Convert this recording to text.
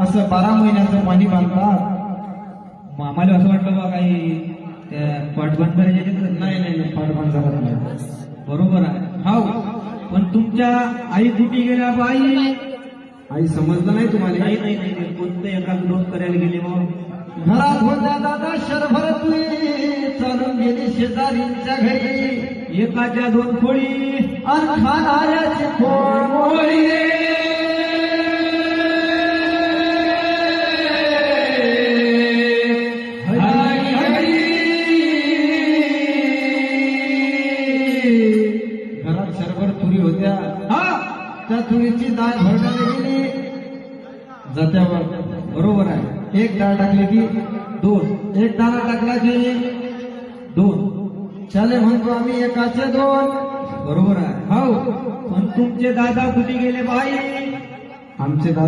असं 12 महिन्याचं पाणी बांधतात. आम्हाला असं वाटलं बा काही त्या पाठबंद करायचे नाही नाही नाही, पाठबंद झाला नाही. बरोबर आहे. हाव, पण तुमच्या आई कुठे गेल्या बाई? आई समजलं नाही तुम्हाला? नाही नाही नाही, कोणतं एखादं दोन करायला गेले मग? घरात होत्या दादा शरभर तुई चालून गेली शेजारींच्या घरी. एकाच्या दोन खोळी आणि खाणाऱ्याची पोळी. हरी हरी. घरात शरभर तुरी होत्या. हा त्या तुरीची डाळ भरण्याला गेली जात्यावर. बरोबर आहे. एक डाळ टाकली की दोन, एक दाणा टाकला की दोन. त्याले म्हणतो आम्ही एकाचे दोन. बरोबर आहे. हो, पण तुमचे दादा कुठे गेले बाई? आमचे दादा